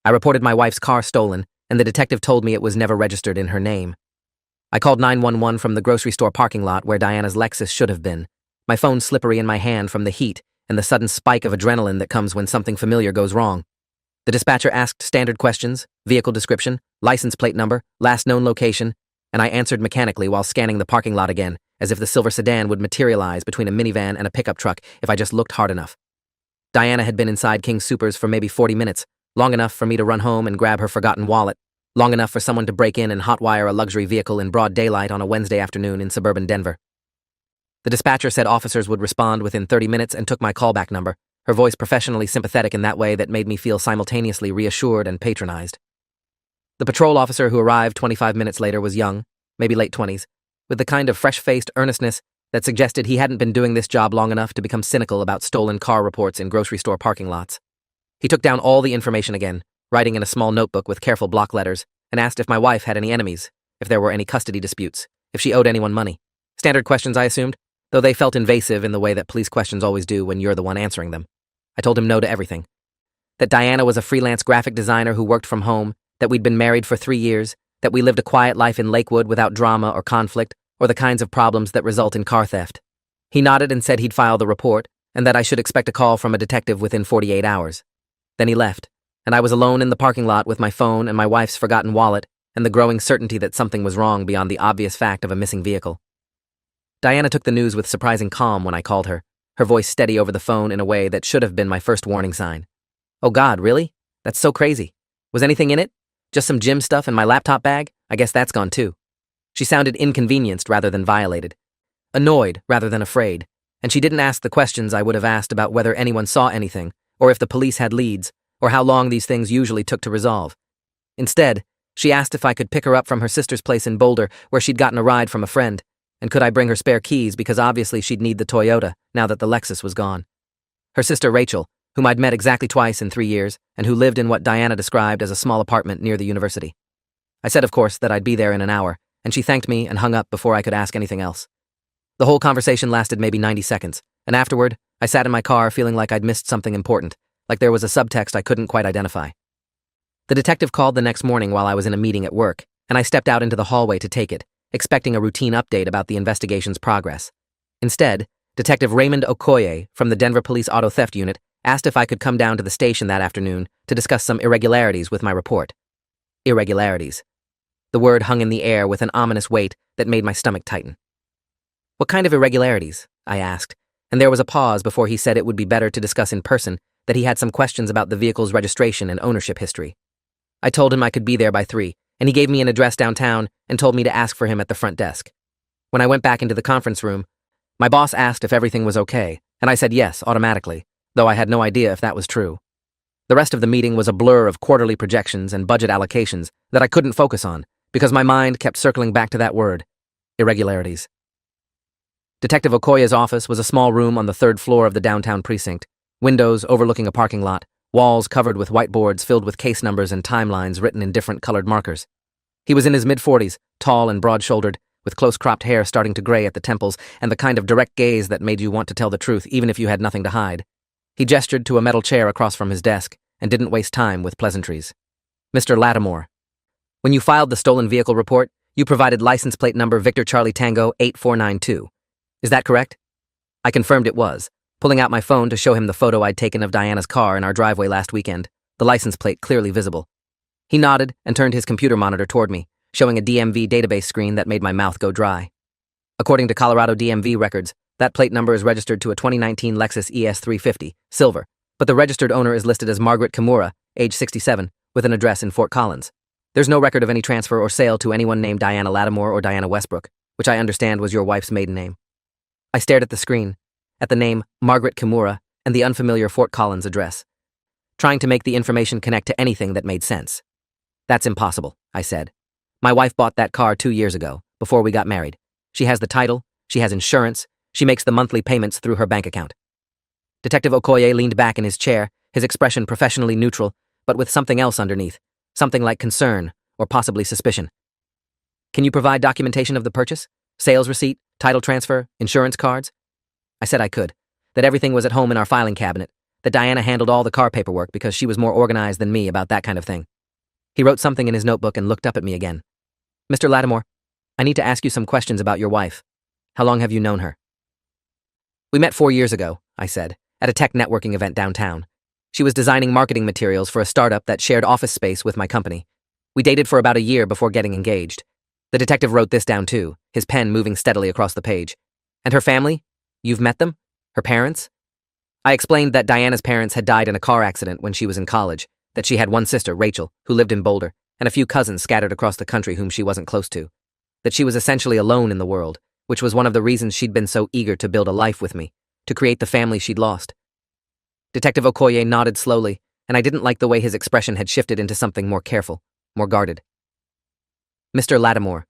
I reported my wife's car stolen, and the detective told me it was never registered in her name. I called 911 from the grocery store parking lot where Diana's Lexus should have been, my phone slippery in my hand from the heat and the sudden spike of adrenaline that comes when something familiar goes wrong. The dispatcher asked standard questions, vehicle description, license plate number, last known location, and I answered mechanically while scanning the parking lot again, as if the silver sedan would materialize between a minivan and a pickup truck if I just looked hard enough. Diana had been inside King Soopers for maybe 40 minutes, long enough for me to run home and grab her forgotten wallet, long enough for someone to break in and hotwire a luxury vehicle in broad daylight on a Wednesday afternoon in suburban Denver. The dispatcher said officers would respond within 30 minutes and took my callback number, her voice professionally sympathetic in that way that made me feel simultaneously reassured and patronized. The patrol officer who arrived 25 minutes later was young, maybe late 20s, with the kind of fresh-faced earnestness that suggested he hadn't been doing this job long enough to become cynical about stolen car reports in grocery store parking lots. He took down all the information again, writing in a small notebook with careful block letters, and asked if my wife had any enemies, if there were any custody disputes, if she owed anyone money. Standard questions, I assumed, though they felt invasive in the way that police questions always do when you're the one answering them. I told him no to everything. That Diana was a freelance graphic designer who worked from home, that we'd been married for 3 years, that we lived a quiet life in Lakewood without drama or conflict, or the kinds of problems that result in car theft. He nodded and said he'd file the report, and that I should expect a call from a detective within 48 hours. Then he left, and I was alone in the parking lot with my phone and my wife's forgotten wallet, and the growing certainty that something was wrong beyond the obvious fact of a missing vehicle. Diana took the news with surprising calm when I called her, her voice steady over the phone in a way that should have been my first warning sign. "Oh God, really? That's so crazy. Was anything in it? Just some gym stuff in my laptop bag? I guess that's gone too." She sounded inconvenienced rather than violated, annoyed rather than afraid, and she didn't ask the questions I would have asked about whether anyone saw anything, or if the police had leads, or how long these things usually took to resolve. Instead, she asked if I could pick her up from her sister's place in Boulder, where she'd gotten a ride from a friend, and could I bring her spare keys because obviously she'd need the Toyota now that the Lexus was gone. Her sister Rachel, whom I'd met exactly twice in 3 years, and who lived in what Diana described as a small apartment near the university. I said, of course, that I'd be there in an hour, and she thanked me and hung up before I could ask anything else. The whole conversation lasted maybe 90 seconds, and afterward, I sat in my car feeling like I'd missed something important, like there was a subtext I couldn't quite identify. The detective called the next morning while I was in a meeting at work, and I stepped out into the hallway to take it, expecting a routine update about the investigation's progress. Instead, Detective Raymond Okoye from the Denver Police Auto Theft Unit asked if I could come down to the station that afternoon to discuss some irregularities with my report. Irregularities. The word hung in the air with an ominous weight that made my stomach tighten. "What kind of irregularities?" I asked, and there was a pause before he said it would be better to discuss in person, that he had some questions about the vehicle's registration and ownership history. I told him I could be there by 3, and he gave me an address downtown and told me to ask for him at the front desk. When I went back into the conference room, my boss asked if everything was okay, and I said yes automatically, though I had no idea if that was true. The rest of the meeting was a blur of quarterly projections and budget allocations that I couldn't focus on because my mind kept circling back to that word, irregularities. Detective Okoye's office was a small room on the 3rd floor of the downtown precinct, windows overlooking a parking lot, walls covered with whiteboards filled with case numbers and timelines written in different colored markers. He was in his mid-40s, tall and broad-shouldered, with close-cropped hair starting to gray at the temples and the kind of direct gaze that made you want to tell the truth even if you had nothing to hide. He gestured to a metal chair across from his desk and didn't waste time with pleasantries. "Mr. Lattimore, when you filed the stolen vehicle report, you provided license plate number Victor Charlie Tango 8492. Is that correct?" I confirmed it was, pulling out my phone to show him the photo I'd taken of Diana's car in our driveway last weekend, the license plate clearly visible. He nodded and turned his computer monitor toward me, showing a DMV database screen that made my mouth go dry. According to Colorado DMV records, that plate number is registered to a 2019 Lexus ES350, silver, but the registered owner is listed as Margaret Kimura, age 67, with an address in Fort Collins. There's no record of any transfer or sale to anyone named Diana Lattimore or Diana Westbrook, which I understand was your wife's maiden name. I stared at the screen, at the name Margaret Kimura and the unfamiliar Fort Collins address, trying to make the information connect to anything that made sense. "That's impossible," I said. "My wife bought that car 2 years ago, before we got married. She has the title, she has insurance, she makes the monthly payments through her bank account." Detective Okoye leaned back in his chair, his expression professionally neutral, but with something else underneath, something like concern or possibly suspicion. "Can you provide documentation of the purchase? Sales receipt, title transfer, insurance cards?" I said I could, that everything was at home in our filing cabinet, that Diana handled all the car paperwork because she was more organized than me about that kind of thing. He wrote something in his notebook and looked up at me again. Mr. Lattimore, I need to ask you some questions about your wife. How long have you known her? We met 4 years ago, I said, at a tech networking event downtown. She was designing marketing materials for a startup that shared office space with my company. We dated for about a year before getting engaged. The detective wrote this down too, his pen moving steadily across the page. And her family? You've met them? Her parents? I explained that Diana's parents had died in a car accident when she was in college, that she had one sister, Rachel, who lived in Boulder, and a few cousins scattered across the country whom she wasn't close to. That she was essentially alone in the world, which was one of the reasons she'd been so eager to build a life with me, to create the family she'd lost. Detective Okoye nodded slowly, and I didn't like the way his expression had shifted into something more careful, more guarded. Mr. Lattimore,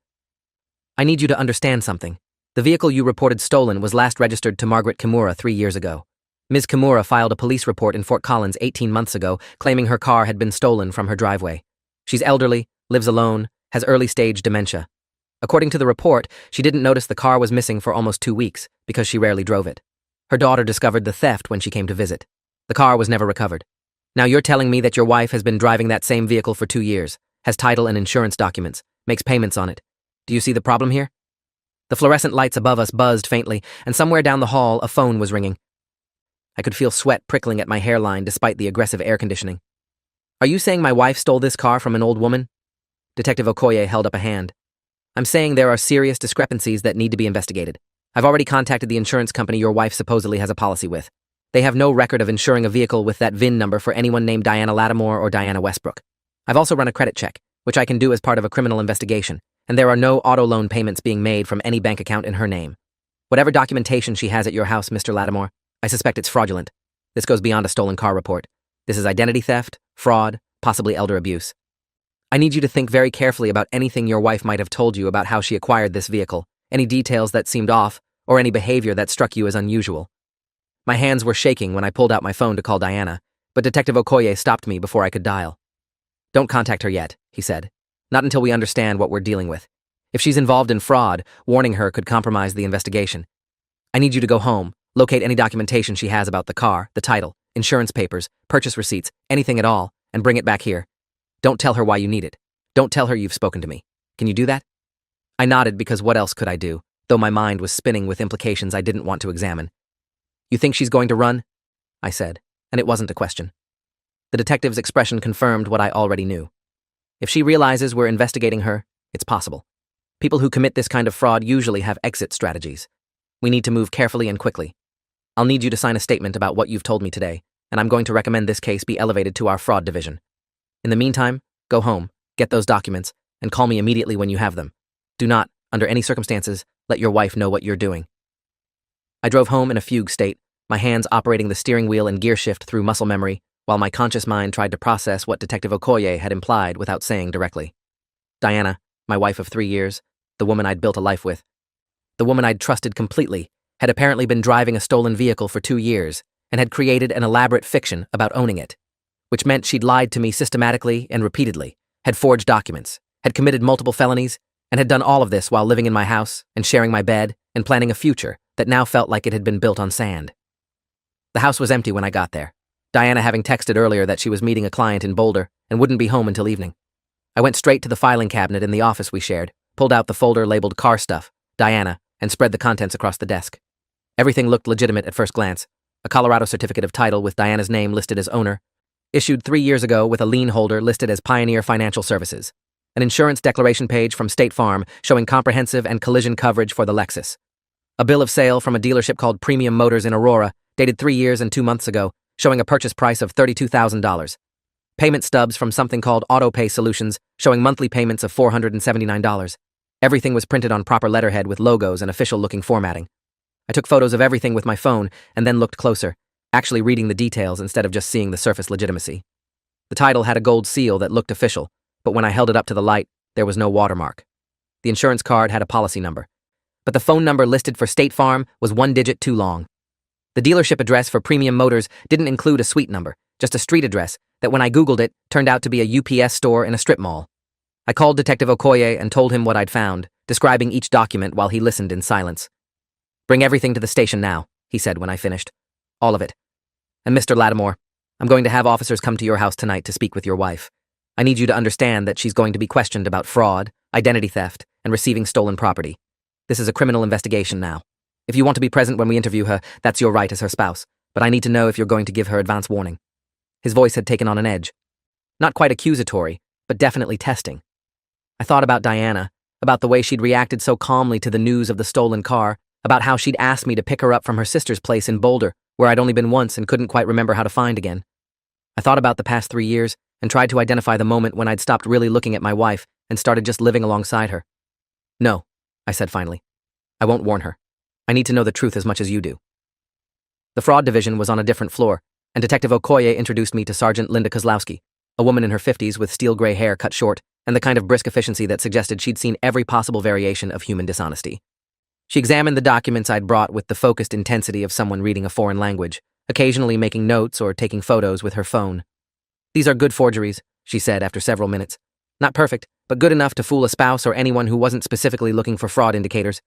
I need you to understand something. The vehicle you reported stolen was last registered to Margaret Kimura 3 years ago. Ms. Kimura filed a police report in Fort Collins 18 months ago claiming her car had been stolen from her driveway. She's elderly, lives alone, has early-stage dementia. According to the report, she didn't notice the car was missing for almost 2 weeks because she rarely drove it. Her daughter discovered the theft when she came to visit. The car was never recovered. Now you're telling me that your wife has been driving that same vehicle for 2 years, has title and insurance documents, makes payments on it. Do you see the problem here? The fluorescent lights above us buzzed faintly, and somewhere down the hall a phone was ringing. I could feel sweat prickling at my hairline despite the aggressive air conditioning. Are you saying my wife stole this car from an old woman? Detective Okoye held up a hand. I'm saying there are serious discrepancies that need to be investigated. I've already contacted the insurance company your wife supposedly has a policy with. They have no record of insuring a vehicle with that VIN number for anyone named Diana Lattimore or Diana Westbrook. I've also run a credit check, which I can do as part of a criminal investigation, and there are no auto loan payments being made from any bank account in her name. Whatever documentation she has at your house, Mr. Lattimore, I suspect it's fraudulent. This goes beyond a stolen car report. This is identity theft, fraud, possibly elder abuse. I need you to think very carefully about anything your wife might have told you about how she acquired this vehicle, any details that seemed off, or any behavior that struck you as unusual. My hands were shaking when I pulled out my phone to call Diana, but Detective Okoye stopped me before I could dial. Don't contact her yet, he said. Not until we understand what we're dealing with. If she's involved in fraud, warning her could compromise the investigation. I need you to go home, locate any documentation she has about the car, the title, insurance papers, purchase receipts, anything at all, and bring it back here. Don't tell her why you need it. Don't tell her you've spoken to me. Can you do that? I nodded because what else could I do, though my mind was spinning with implications I didn't want to examine. You think she's going to run? I said, and it wasn't a question. The detective's expression confirmed what I already knew. If she realizes we're investigating her, it's possible. People who commit this kind of fraud usually have exit strategies. We need to move carefully and quickly. I'll need you to sign a statement about what you've told me today, and I'm going to recommend this case be elevated to our fraud division. In the meantime, go home, get those documents, and call me immediately when you have them. Do not, under any circumstances, let your wife know what you're doing. I drove home in a fugue state, my hands operating the steering wheel and gear shift through muscle memory, while my conscious mind tried to process what Detective Okoye had implied without saying directly. Diana, my wife of 3 years, the woman I'd built a life with, the woman I'd trusted completely, had apparently been driving a stolen vehicle for 2 years and had created an elaborate fiction about owning it, which meant she'd lied to me systematically and repeatedly, had forged documents, had committed multiple felonies, and had done all of this while living in my house and sharing my bed and planning a future that now felt like it had been built on sand. The house was empty when I got there, Diana having texted earlier that she was meeting a client in Boulder and wouldn't be home until evening. I went straight to the filing cabinet in the office we shared, pulled out the folder labeled Car Stuff, Diana, and spread the contents across the desk. Everything looked legitimate at first glance. A Colorado certificate of title with Diana's name listed as owner, issued 3 years ago with a lien holder listed as Pioneer Financial Services, an insurance declaration page from State Farm showing comprehensive and collision coverage for the Lexus, a bill of sale from a dealership called Premium Motors in Aurora, dated 3 years and 2 months ago, showing a purchase price of $32,000. Payment stubs from something called AutoPay Solutions, showing monthly payments of $479. Everything was printed on proper letterhead with logos and official-looking formatting. I took photos of everything with my phone and then looked closer, actually reading the details instead of just seeing the surface legitimacy. The title had a gold seal that looked official, but when I held it up to the light, there was no watermark. The insurance card had a policy number, but the phone number listed for State Farm was 1 digit too long. The dealership address for Premium Motors didn't include a suite number, just a street address that when I Googled it, turned out to be a UPS store in a strip mall. I called Detective Okoye and told him what I'd found, describing each document while he listened in silence. Bring everything to the station now, he said when I finished. All of it. And Mr. Lattimore, I'm going to have officers come to your house tonight to speak with your wife. I need you to understand that she's going to be questioned about fraud, identity theft, and receiving stolen property. This is a criminal investigation now. If you want to be present when we interview her, that's your right as her spouse, but I need to know if you're going to give her advance warning. His voice had taken on an edge. Not quite accusatory, but definitely testing. I thought about Diana, about the way she'd reacted so calmly to the news of the stolen car, about how she'd asked me to pick her up from her sister's place in Boulder, where I'd only been once and couldn't quite remember how to find again. I thought about the past 3 years and tried to identify the moment when I'd stopped really looking at my wife and started just living alongside her. No, I said finally. I won't warn her. I need to know the truth as much as you do. The fraud division was on a different floor, and Detective Okoye introduced me to Sergeant Linda Kozlowski, a woman in her 50s with steel gray hair cut short and the kind of brisk efficiency that suggested she'd seen every possible variation of human dishonesty. She examined the documents I'd brought with the focused intensity of someone reading a foreign language, occasionally making notes or taking photos with her phone. These are good forgeries, she said after several minutes. Not perfect, but good enough to fool a spouse or anyone who wasn't specifically looking for fraud indicators.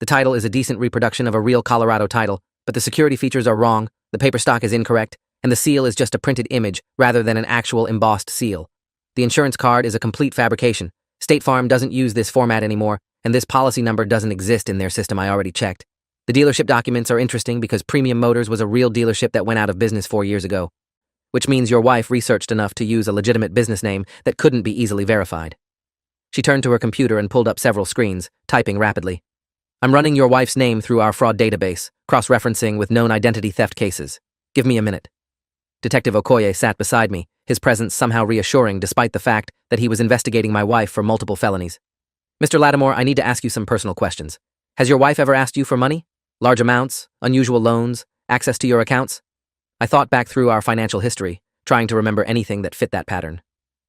The title is a decent reproduction of a real Colorado title, but the security features are wrong, the paper stock is incorrect, and the seal is just a printed image rather than an actual embossed seal. The insurance card is a complete fabrication. State Farm doesn't use this format anymore, and this policy number doesn't exist in their system. I already checked. The dealership documents are interesting because Premium Motors was a real dealership that went out of business 4 years ago, which means your wife researched enough to use a legitimate business name that couldn't be easily verified. She turned to her computer and pulled up several screens, typing rapidly. I'm running your wife's name through our fraud database, cross-referencing with known identity theft cases. Give me a minute. Detective Okoye sat beside me, his presence somehow reassuring despite the fact that he was investigating my wife for multiple felonies. Mr. Lattimore, I need to ask you some personal questions. Has your wife ever asked you for money? Large amounts, unusual loans, access to your accounts? I thought back through our financial history, trying to remember anything that fit that pattern.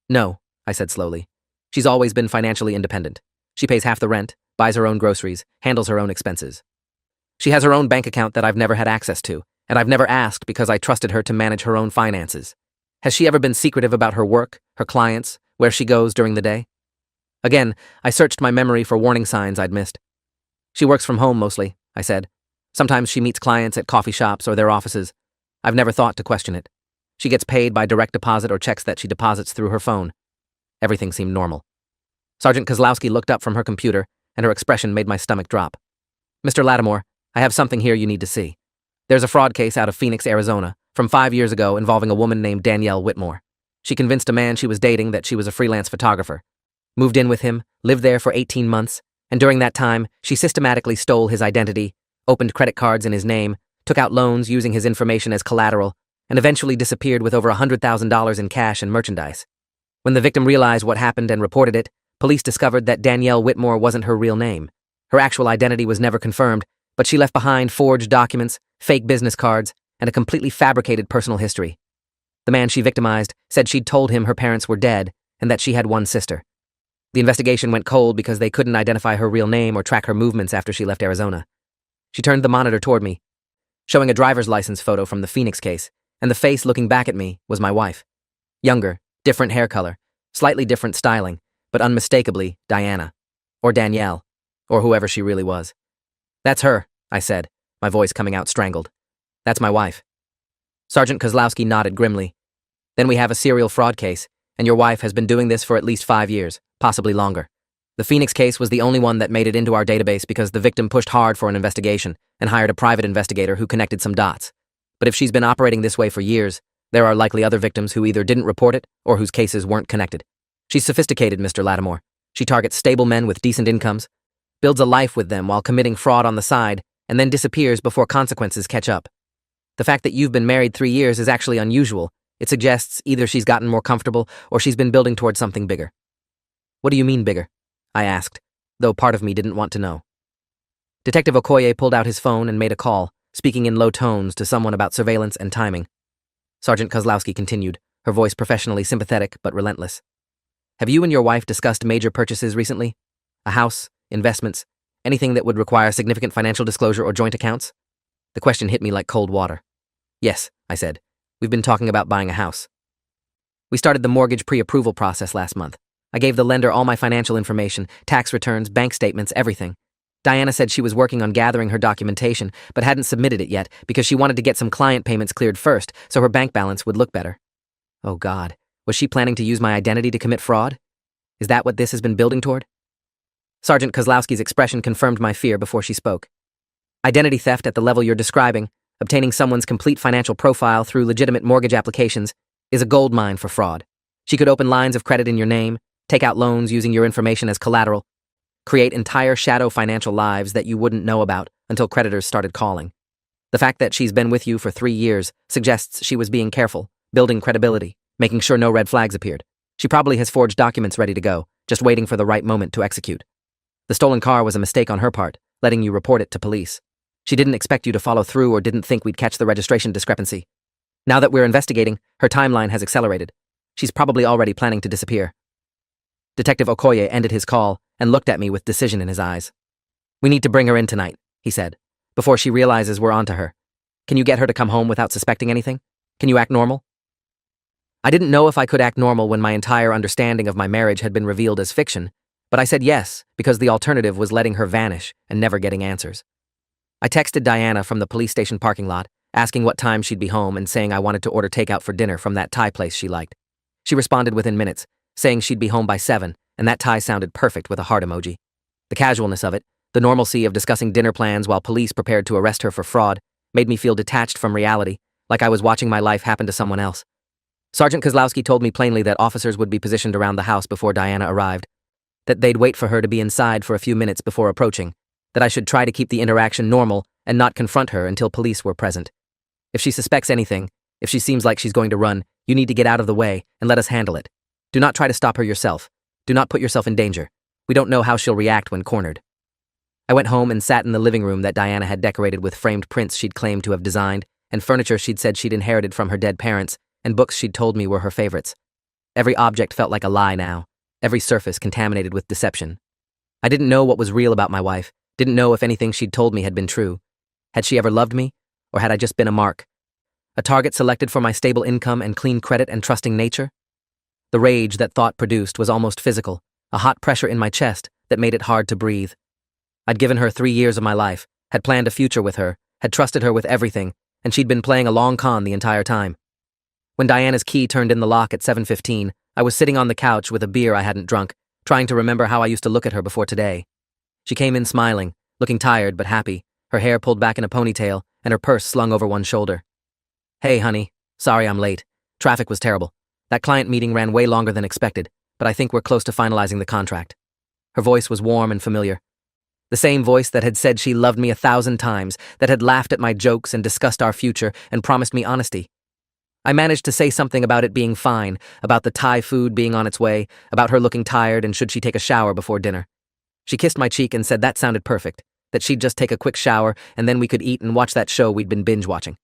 No, I said slowly. She's always been financially independent. She pays half the rent, buys her own groceries, handles her own expenses. She has her own bank account that I've never had access to, and I've never asked because I trusted her to manage her own finances. Has she ever been secretive about her work, her clients, where she goes during the day? Again, I searched my memory for warning signs I'd missed. She works from home mostly, I said. Sometimes she meets clients at coffee shops or their offices. I've never thought to question it. She gets paid by direct deposit or checks that she deposits through her phone. Everything seemed normal. Sergeant Kozlowski looked up from her computer, and her expression made my stomach drop. Mr. Lattimore, I have something here you need to see. There's a fraud case out of Phoenix, Arizona, from 5 years ago involving a woman named Danielle Whitmore. She convinced a man she was dating that she was a freelance photographer. Moved in with him, lived there for 18 months, and during that time, she systematically stole his identity, opened credit cards in his name, took out loans using his information as collateral, and eventually disappeared with over $100,000 in cash and merchandise. When the victim realized what happened and reported it, police discovered that Danielle Whitmore wasn't her real name. Her actual identity was never confirmed, but she left behind forged documents, fake business cards, and a completely fabricated personal history. The man she victimized said she'd told him her parents were dead and that she had one sister. The investigation went cold because they couldn't identify her real name or track her movements after she left Arizona. She turned the monitor toward me, showing a driver's license photo from the Phoenix case, and the face looking back at me was my wife. Younger, different hair color, slightly different styling, but unmistakably Diana, or Danielle, or whoever she really was. That's her, I said, my voice coming out strangled. That's my wife. Sergeant Kozlowski nodded grimly. Then we have a serial fraud case, and your wife has been doing this for at least 5 years, possibly longer. The Phoenix case was the only one that made it into our database because the victim pushed hard for an investigation and hired a private investigator who connected some dots. But if she's been operating this way for years, there are likely other victims who either didn't report it or whose cases weren't connected. She's sophisticated, Mr. Lattimore. She targets stable men with decent incomes, builds a life with them while committing fraud on the side, and then disappears before consequences catch up. The fact that you've been married 3 years is actually unusual. It suggests either she's gotten more comfortable or she's been building towards something bigger. What do you mean bigger? I asked, though part of me didn't want to know. Detective Okoye pulled out his phone and made a call, speaking in low tones to someone about surveillance and timing. Sergeant Kozlowski continued, her voice professionally sympathetic but relentless. Have you and your wife discussed major purchases recently? A house, investments, anything that would require significant financial disclosure or joint accounts? The question hit me like cold water. Yes, I said. We've been talking about buying a house. We started the mortgage pre-approval process last month. I gave the lender all my financial information, tax returns, bank statements, everything. Diana said she was working on gathering her documentation, but hadn't submitted it yet because she wanted to get some client payments cleared first so her bank balance would look better. Oh God, was she planning to use my identity to commit fraud? Is that what this has been building toward? Sergeant Kozlowski's expression confirmed my fear before she spoke. Identity theft at the level you're describing, obtaining someone's complete financial profile through legitimate mortgage applications, is a gold mine for fraud. She could open lines of credit in your name, take out loans using your information as collateral, create entire shadow financial lives that you wouldn't know about until creditors started calling. The fact that she's been with you for 3 years suggests she was being careful, building credibility, making sure no red flags appeared. She probably has forged documents ready to go, just waiting for the right moment to execute. The stolen car was a mistake on her part, letting you report it to police. She didn't expect you to follow through or didn't think we'd catch the registration discrepancy. Now that we're investigating, her timeline has accelerated. She's probably already planning to disappear. Detective Okoye ended his call and looked at me with decision in his eyes. We need to bring her in tonight, he said, before she realizes we're onto her. Can you get her to come home without suspecting anything? Can you act normal? I didn't know if I could act normal when my entire understanding of my marriage had been revealed as fiction, but I said yes because the alternative was letting her vanish and never getting answers. I texted Diana from the police station parking lot, asking what time she'd be home and saying I wanted to order takeout for dinner from that Thai place she liked. She responded within minutes, saying she'd be home by 7, and that Thai sounded perfect with a heart emoji. The casualness of it, the normalcy of discussing dinner plans while police prepared to arrest her for fraud, made me feel detached from reality, like I was watching my life happen to someone else. Sergeant Kozlowski told me plainly that officers would be positioned around the house before Diana arrived, that they'd wait for her to be inside for a few minutes before approaching, that I should try to keep the interaction normal and not confront her until police were present. If she suspects anything, if she seems like she's going to run, you need to get out of the way and let us handle it. Do not try to stop her yourself. Do not put yourself in danger. We don't know how she'll react when cornered. I went home and sat in the living room that Diana had decorated with framed prints she'd claimed to have designed, and furniture she'd said she'd inherited from her dead parents, and books she'd told me were her favorites. Every object felt like a lie now, every surface contaminated with deception. I didn't know what was real about my wife, didn't know if anything she'd told me had been true. Had she ever loved me, or had I just been a mark? A target selected for my stable income and clean credit and trusting nature? The rage that thought produced was almost physical, a hot pressure in my chest that made it hard to breathe. I'd given her 3 years of my life, had planned a future with her, had trusted her with everything, and she'd been playing a long con the entire time. When Diana's key turned in the lock at 7:15, I was sitting on the couch with a beer I hadn't drunk, trying to remember how I used to look at her before today. She came in smiling, looking tired but happy, her hair pulled back in a ponytail and her purse slung over one shoulder. Hey, honey. Sorry I'm late. Traffic was terrible. That client meeting ran way longer than expected, but I think we're close to finalizing the contract. Her voice was warm and familiar. The same voice that had said she loved me 1,000 times, that had laughed at my jokes and discussed our future and promised me honesty. I managed to say something about it being fine, about the Thai food being on its way, about her looking tired and should she take a shower before dinner. She kissed my cheek and said that sounded perfect, that she'd just take a quick shower and then we could eat and watch that show we'd been binge-watching.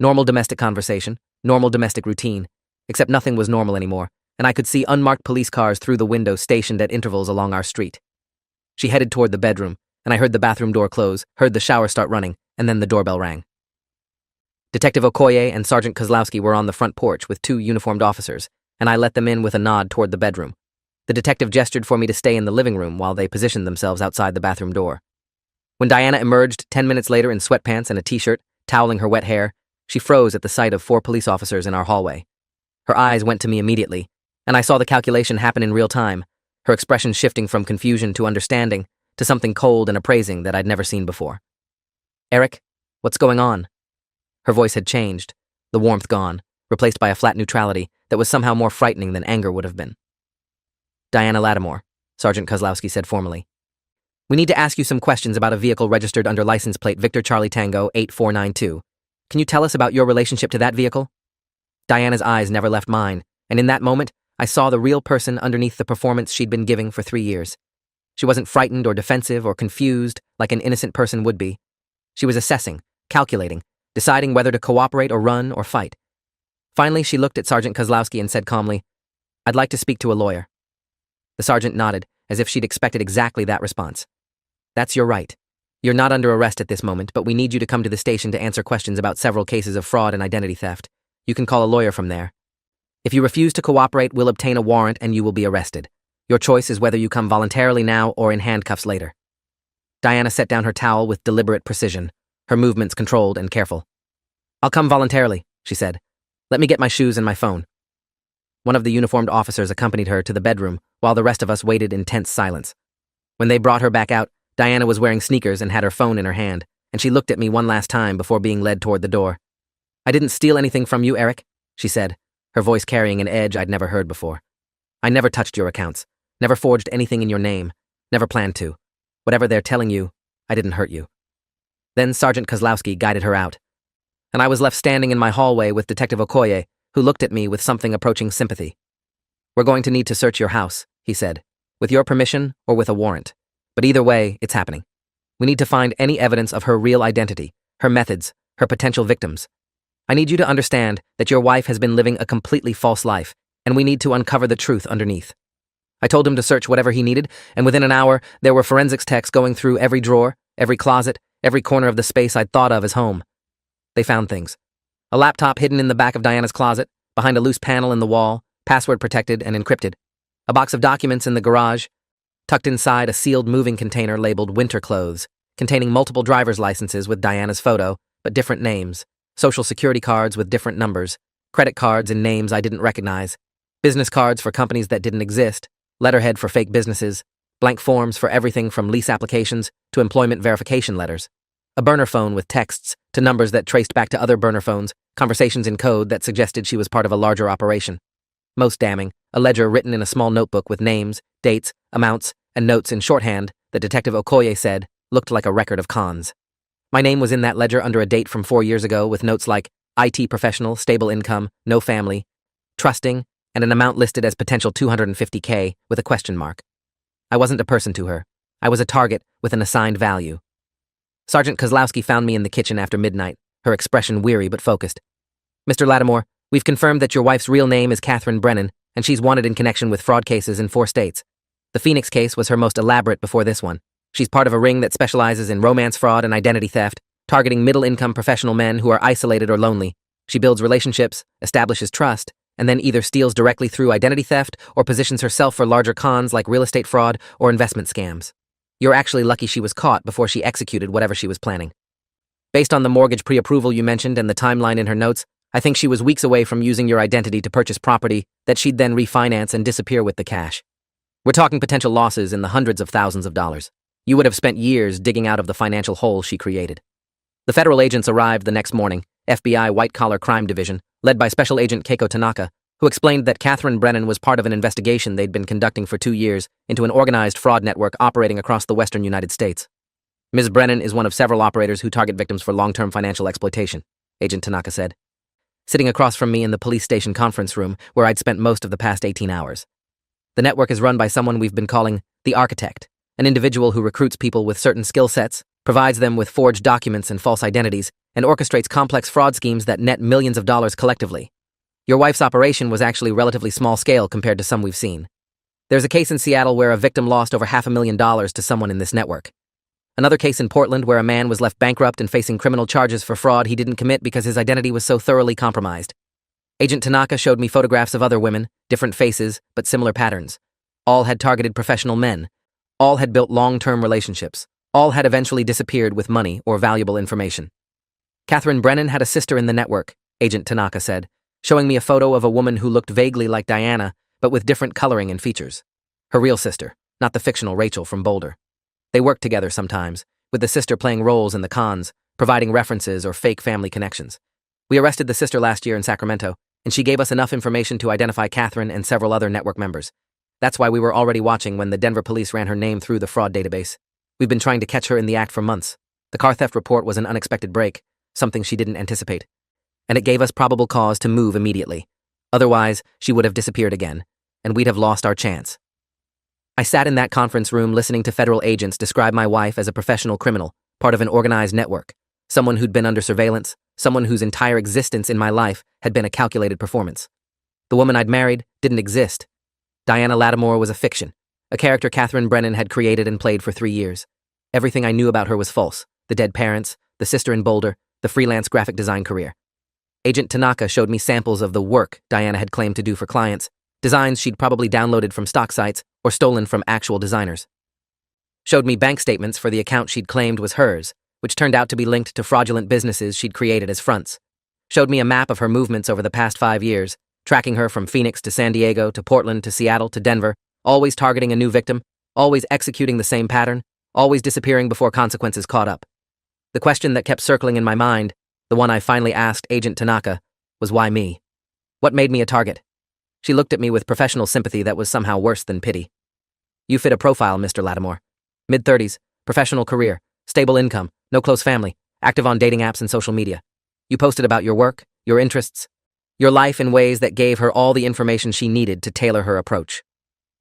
Normal domestic conversation, normal domestic routine, except nothing was normal anymore, and I could see unmarked police cars through the window stationed at intervals along our street. She headed toward the bedroom, and I heard the bathroom door close, heard the shower start running, and then the doorbell rang. Detective Okoye and Sergeant Kozlowski were on the front porch with 2 uniformed officers, and I let them in with a nod toward the bedroom. The detective gestured for me to stay in the living room while they positioned themselves outside the bathroom door. When Diana emerged 10 minutes later in sweatpants and a t-shirt, toweling her wet hair, she froze at the sight of 4 police officers in our hallway. Her eyes went to me immediately, and I saw the calculation happen in real time, her expression shifting from confusion to understanding, to something cold and appraising that I'd never seen before. Eric, what's going on? Her voice had changed, the warmth gone, replaced by a flat neutrality that was somehow more frightening than anger would have been. Diana Lattimore, Sergeant Kozlowski said formally. We need to ask you some questions about a vehicle registered under license plate Victor Charlie Tango 8492. Can you tell us about your relationship to that vehicle? Diana's eyes never left mine, and in that moment, I saw the real person underneath the performance she'd been giving for 3 years. She wasn't frightened or defensive or confused like an innocent person would be. She was assessing, calculating, deciding whether to cooperate or run or fight. Finally, she looked at Sergeant Kozlowski and said calmly, I'd like to speak to a lawyer. The sergeant nodded, as if she'd expected exactly that response. That's your right. You're not under arrest at this moment, but we need you to come to the station to answer questions about several cases of fraud and identity theft. You can call a lawyer from there. If you refuse to cooperate, we'll obtain a warrant and you will be arrested. Your choice is whether you come voluntarily now or in handcuffs later. Diana set down her towel with deliberate precision, her movements controlled and careful. "I'll come voluntarily," she said. "Let me get my shoes and my phone." One of the uniformed officers accompanied her to the bedroom, while the rest of us waited in tense silence. When they brought her back out, Diana was wearing sneakers and had her phone in her hand, and she looked at me one last time before being led toward the door. "I didn't steal anything from you, Eric," she said, her voice carrying an edge I'd never heard before. "I never touched your accounts, never forged anything in your name, never planned to. Whatever they're telling you, I didn't hurt you." Then Sergeant Kozlowski guided her out, and I was left standing in my hallway with Detective Okoye, who looked at me with something approaching sympathy. "We're going to need to search your house," he said, "with your permission or with a warrant. But either way, it's happening. We need to find any evidence of her real identity, her methods, her potential victims. I need you to understand that your wife has been living a completely false life, and we need to uncover the truth underneath." I told him to search whatever he needed, and within an hour, there were forensics techs going through every drawer, every closet, every corner of the space I'd thought of as home. They found things. A laptop hidden in the back of Diana's closet, behind a loose panel in the wall, password protected and encrypted. A box of documents in the garage, tucked inside a sealed moving container labeled winter clothes, containing multiple driver's licenses with Diana's photo, but different names, social security cards with different numbers, credit cards in names I didn't recognize, business cards for companies that didn't exist, letterhead for fake businesses, blank forms for everything from lease applications to employment verification letters, a burner phone with texts to numbers that traced back to other burner phones, conversations in code that suggested she was part of a larger operation. Most damning, a ledger written in a small notebook with names, dates, amounts, and notes in shorthand that Detective Okoye said looked like a record of cons. My name was in that ledger under a date from 4 years ago with notes like IT professional, stable income, no family, trusting, and an amount listed as potential $250K with a question mark. I wasn't a person to her. I was a target with an assigned value. Sergeant Kozlowski found me in the kitchen after midnight, her expression weary but focused. "Mr. Lattimore, we've confirmed that your wife's real name is Catherine Brennan, and she's wanted in connection with fraud cases in 4 states. The Phoenix case was her most elaborate before this one. She's part of a ring that specializes in romance fraud and identity theft, targeting middle-income professional men who are isolated or lonely. She builds relationships, establishes trust, and then either steals directly through identity theft or positions herself for larger cons like real estate fraud or investment scams. You're actually lucky she was caught before she executed whatever she was planning. Based on the mortgage pre-approval you mentioned and the timeline in her notes, I think she was weeks away from using your identity to purchase property that she'd then refinance and disappear with the cash. We're talking potential losses in the hundreds of thousands of dollars. You would have spent years digging out of the financial hole she created." The federal agents arrived the next morning, FBI White-Collar Crime Division, led by Special Agent Keiko Tanaka, who explained that Catherine Brennan was part of an investigation they'd been conducting for 2 years into an organized fraud network operating across the western United States. "Ms. Brennan is one of several operators who target victims for long-term financial exploitation," Agent Tanaka said, sitting across from me in the police station conference room where I'd spent most of the past 18 hours. "The network is run by someone we've been calling the Architect, an individual who recruits people with certain skill sets, provides them with forged documents and false identities, and orchestrates complex fraud schemes that net millions of dollars collectively. Your wife's operation was actually relatively small scale compared to some we've seen. There's a case in Seattle where a victim lost over $500,000 to someone in this network. Another case in Portland where a man was left bankrupt and facing criminal charges for fraud he didn't commit because his identity was so thoroughly compromised. Agent Tanaka showed me photographs of other women, different faces, but similar patterns. All had targeted professional men. All had built long-term relationships. All had eventually disappeared with money or valuable information. Catherine Brennan had a sister in the network," Agent Tanaka said, showing me a photo of a woman who looked vaguely like Diana, but with different coloring and features. Her real sister, not the fictional Rachel from Boulder. They worked together sometimes, with the sister playing roles in the cons, providing references or fake family connections. We arrested the sister last year in Sacramento, and she gave us enough information to identify Catherine and several other network members. That's why we were already watching when the Denver police ran her name through the fraud database. We've been trying to catch her in the act for months. The car theft report was an unexpected break, something she didn't anticipate. And it gave us probable cause to move immediately. Otherwise, she would have disappeared again, and we'd have lost our chance. I sat in that conference room listening to federal agents describe my wife as a professional criminal, part of an organized network, someone who'd been under surveillance, someone whose entire existence in my life had been a calculated performance. The woman I'd married didn't exist. Diana Lattimore was a fiction, a character Catherine Brennan had created and played for 3 years. Everything I knew about her was false: the dead parents, the sister in Boulder, the freelance graphic design career. Agent Tanaka showed me samples of the work Diana had claimed to do for clients, designs she'd probably downloaded from stock sites or stolen from actual designers. Showed me bank statements for the account she'd claimed was hers, which turned out to be linked to fraudulent businesses she'd created as fronts. Showed me a map of her movements over the past 5 years, tracking her from Phoenix to San Diego to Portland to Seattle to Denver, always targeting a new victim, always executing the same pattern, always disappearing before consequences caught up. The question that kept circling in my mind, the one I finally asked Agent Tanaka, was why me? What made me a target? She looked at me with professional sympathy that was somehow worse than pity. You fit a profile, Mr. Lattimore. Mid-30s, professional career, stable income, no close family, active on dating apps and social media. You posted about your work, your interests, your life in ways that gave her all the information she needed to tailor her approach.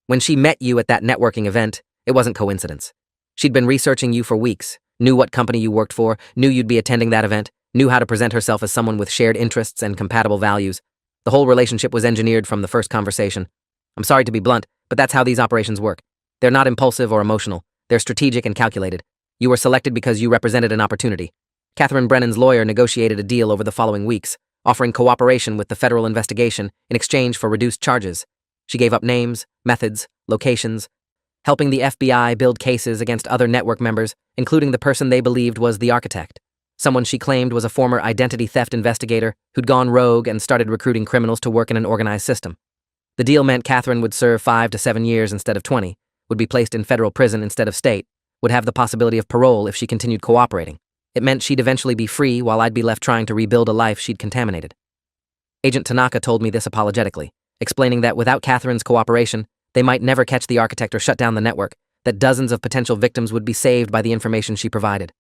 When she met you at that networking event, it wasn't coincidence. She'd been researching you for weeks, knew what company you worked for, knew you'd be attending that event, knew how to present herself as someone with shared interests and compatible values. The whole relationship was engineered from the first conversation. I'm sorry to be blunt, but that's how these operations work. They're not impulsive or emotional. They're strategic and calculated. You were selected because you represented an opportunity. Catherine Brennan's lawyer negotiated a deal over the following weeks, offering cooperation with the federal investigation in exchange for reduced charges. She gave up names, methods, locations, helping the FBI build cases against other network members, including the person they believed was the architect, someone she claimed was a former identity theft investigator who'd gone rogue and started recruiting criminals to work in an organized system. The deal meant Catherine would serve 5 to 7 years instead of 20, would be placed in federal prison instead of state, would have the possibility of parole if she continued cooperating. It meant she'd eventually be free while I'd be left trying to rebuild a life she'd contaminated. Agent Tanaka told me this apologetically, explaining that without Catherine's cooperation, they might never catch the architect or shut down the network, that dozens of potential victims would be saved by the information she provided.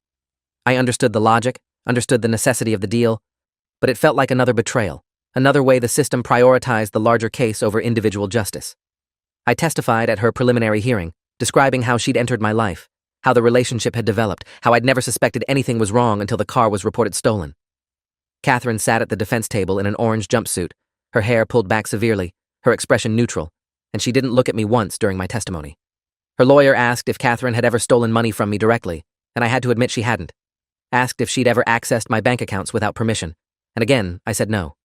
I understood the logic, understood the necessity of the deal, but it felt like another betrayal, another way the system prioritized the larger case over individual justice. I testified at her preliminary hearing, describing how she'd entered my life, how the relationship had developed, how I'd never suspected anything was wrong until the car was reported stolen. Catherine sat at the defense table in an orange jumpsuit, her hair pulled back severely, her expression neutral, and she didn't look at me once during my testimony. Her lawyer asked if Catherine had ever stolen money from me directly, and I had to admit she hadn't. Asked if she'd ever accessed my bank accounts without permission, and again, I said no.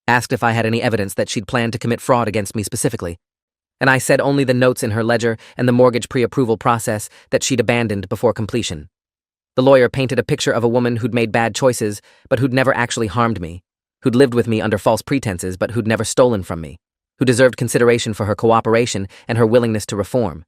Asked if I had any evidence that she'd planned to commit fraud against me specifically, and I said only the notes in her ledger and the mortgage pre-approval process that she'd abandoned before completion. The lawyer painted a picture of a woman who'd made bad choices, but who'd never actually harmed me, who'd lived with me under false pretenses but who'd never stolen from me, who deserved consideration for her cooperation and her willingness to reform.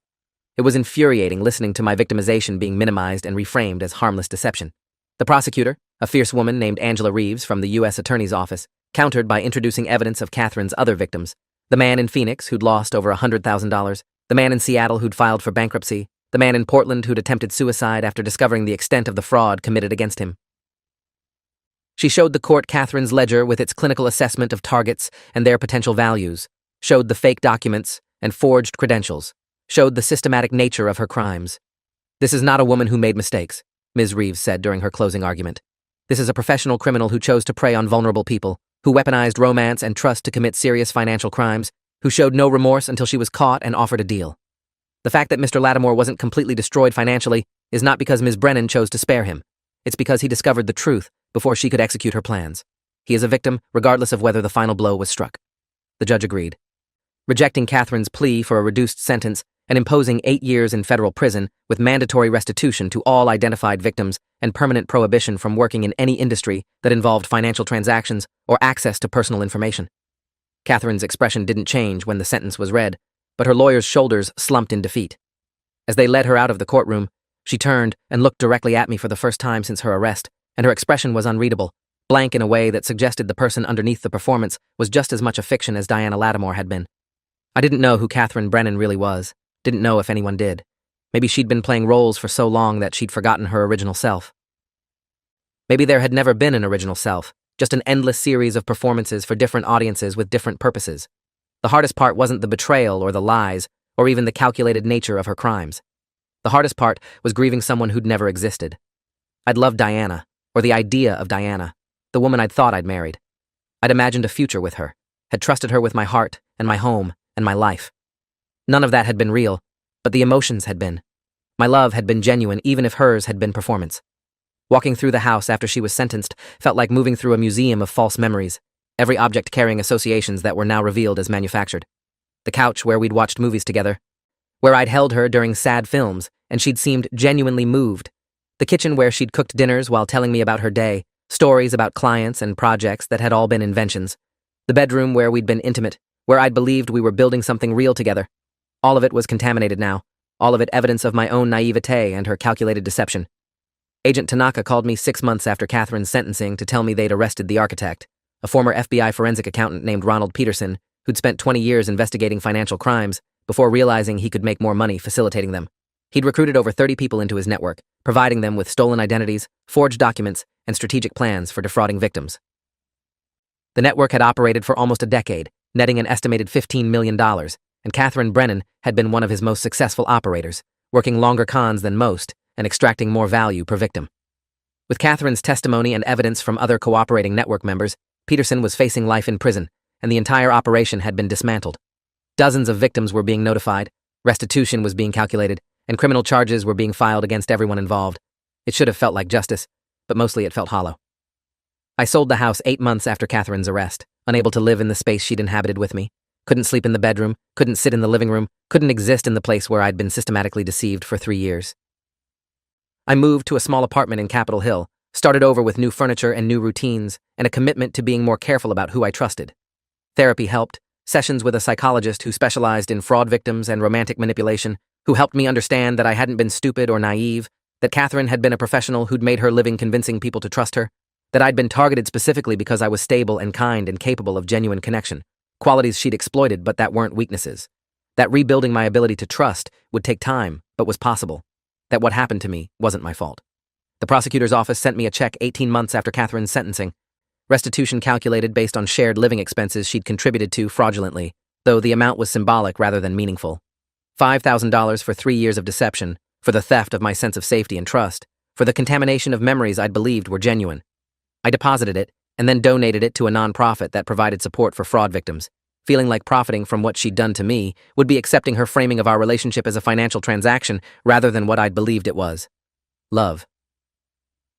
It was infuriating listening to my victimization being minimized and reframed as harmless deception. The prosecutor, a fierce woman named Angela Reeves from the U.S. Attorney's Office, countered by introducing evidence of Catherine's other victims, the man in Phoenix who'd lost over $100,000, the man in Seattle who'd filed for bankruptcy, the man in Portland who'd attempted suicide after discovering the extent of the fraud committed against him. She showed the court Catherine's ledger with its clinical assessment of targets and their potential values, showed the fake documents and forged credentials, showed the systematic nature of her crimes. This is not a woman who made mistakes, Ms. Reeves said during her closing argument. This is a professional criminal who chose to prey on vulnerable people, who weaponized romance and trust to commit serious financial crimes, who showed no remorse until she was caught and offered a deal. The fact that Mr. Lattimore wasn't completely destroyed financially is not because Ms. Brennan chose to spare him. It's because he discovered the truth before she could execute her plans. He is a victim, regardless of whether the final blow was struck. The judge agreed, rejecting Catherine's plea for a reduced sentence and imposing 8 years in federal prison with mandatory restitution to all identified victims and permanent prohibition from working in any industry that involved financial transactions or access to personal information. Catherine's expression didn't change when the sentence was read, but her lawyer's shoulders slumped in defeat. As they led her out of the courtroom, she turned and looked directly at me for the first time since her arrest, and her expression was unreadable, blank in a way that suggested the person underneath the performance was just as much a fiction as Diana Lattimore had been. I didn't know who Catherine Brennan really was, didn't know if anyone did. Maybe she'd been playing roles for so long that she'd forgotten her original self. Maybe there had never been an original self, just an endless series of performances for different audiences with different purposes. The hardest part wasn't the betrayal or the lies, or even the calculated nature of her crimes. The hardest part was grieving someone who'd never existed. I'd loved Diana, or the idea of Diana, the woman I'd thought I'd married. I'd imagined a future with her, had trusted her with my heart and my home and my life. None of that had been real, but the emotions had been. My love had been genuine even if hers had been performance. Walking through the house after she was sentenced felt like moving through a museum of false memories, every object carrying associations that were now revealed as manufactured. The couch where we'd watched movies together, where I'd held her during sad films, and she'd seemed genuinely moved. The kitchen where she'd cooked dinners while telling me about her day, stories about clients and projects that had all been inventions. The bedroom where we'd been intimate, where I'd believed we were building something real together. All of it was contaminated now, all of it evidence of my own naivete and her calculated deception. Agent Tanaka called me 6 months after Catherine's sentencing to tell me they'd arrested the architect, a former FBI forensic accountant named Ronald Peterson, who'd spent 20 years investigating financial crimes before realizing he could make more money facilitating them. He'd recruited over 30 people into his network, providing them with stolen identities, forged documents, and strategic plans for defrauding victims. The network had operated for almost a decade, netting an estimated $15 million, and Catherine Brennan had been one of his most successful operators, working longer cons than most and extracting more value per victim. With Catherine's testimony and evidence from other cooperating network members, Peterson was facing life in prison, and the entire operation had been dismantled. Dozens of victims were being notified, restitution was being calculated, and criminal charges were being filed against everyone involved. It should have felt like justice, but mostly it felt hollow. I sold the house 8 months after Catherine's arrest, unable to live in the space she'd inhabited with me. Couldn't sleep in the bedroom, couldn't sit in the living room, couldn't exist in the place where I'd been systematically deceived for 3 years. I moved to a small apartment in Capitol Hill, started over with new furniture and new routines, and a commitment to being more careful about who I trusted. Therapy helped, sessions with a psychologist who specialized in fraud victims and romantic manipulation, who helped me understand that I hadn't been stupid or naive, that Catherine had been a professional who'd made her living convincing people to trust her, that I'd been targeted specifically because I was stable and kind and capable of genuine connection, qualities she'd exploited but that weren't weaknesses, that rebuilding my ability to trust would take time but was possible, that what happened to me wasn't my fault. The prosecutor's office sent me a check 18 months after Catherine's sentencing, restitution calculated based on shared living expenses she'd contributed to fraudulently, though the amount was symbolic rather than meaningful. $5,000 for 3 years of deception, for the theft of my sense of safety and trust, for the contamination of memories I'd believed were genuine. I deposited it, and then donated it to a nonprofit that provided support for fraud victims. Feeling like profiting from what she'd done to me would be accepting her framing of our relationship as a financial transaction rather than what I'd believed it was. Love.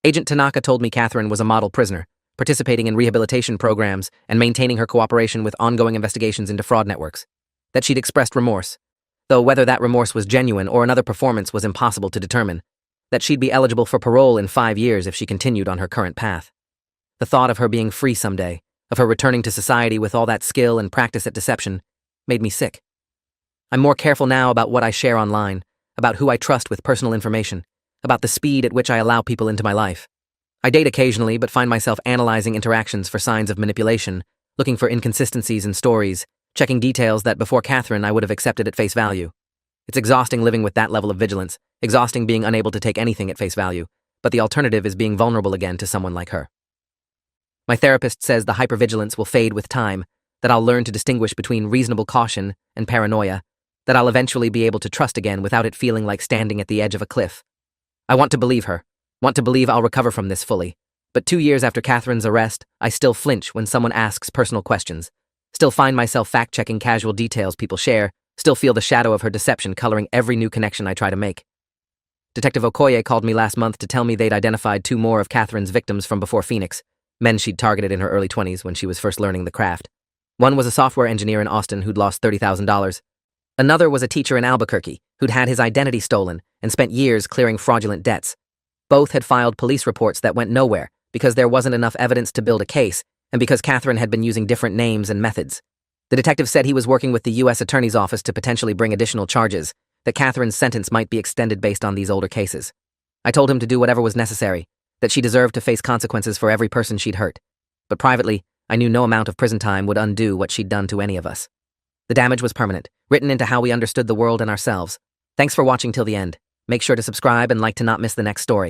Agent Tanaka told me Catherine was a model prisoner, participating in rehabilitation programs and maintaining her cooperation with ongoing investigations into fraud networks. That she'd expressed remorse, though whether that remorse was genuine or another performance was impossible to determine. That she'd be eligible for parole in 5 years if she continued on her current path. The thought of her being free someday, of her returning to society with all that skill and practice at deception, made me sick. I'm more careful now about what I share online, about who I trust with personal information, about the speed at which I allow people into my life. I date occasionally, but find myself analyzing interactions for signs of manipulation, looking for inconsistencies in stories, checking details that before Catherine I would have accepted at face value. It's exhausting living with that level of vigilance, exhausting being unable to take anything at face value, but the alternative is being vulnerable again to someone like her. My therapist says the hypervigilance will fade with time, that I'll learn to distinguish between reasonable caution and paranoia, that I'll eventually be able to trust again without it feeling like standing at the edge of a cliff. I want to believe her, want to believe I'll recover from this fully, but 2 years after Catherine's arrest, I still flinch when someone asks personal questions, still find myself fact-checking casual details people share, still feel the shadow of her deception coloring every new connection I try to make. Detective Okoye called me last month to tell me they'd identified 2 more of Catherine's victims from before Phoenix, men she'd targeted in her early 20s when she was first learning the craft. One was a software engineer in Austin who'd lost $30,000. Another was a teacher in Albuquerque who'd had his identity stolen and spent years clearing fraudulent debts. Both had filed police reports that went nowhere because there wasn't enough evidence to build a case and because Catherine had been using different names and methods. The detective said he was working with the U.S. Attorney's Office to potentially bring additional charges, that Catherine's sentence might be extended based on these older cases. I told him to do whatever was necessary, that she deserved to face consequences for every person she'd hurt. But privately, I knew no amount of prison time would undo what she'd done to any of us. The damage was permanent, written into how we understood the world and ourselves. Thanks for watching till the end. Make sure to subscribe and like to not miss the next story.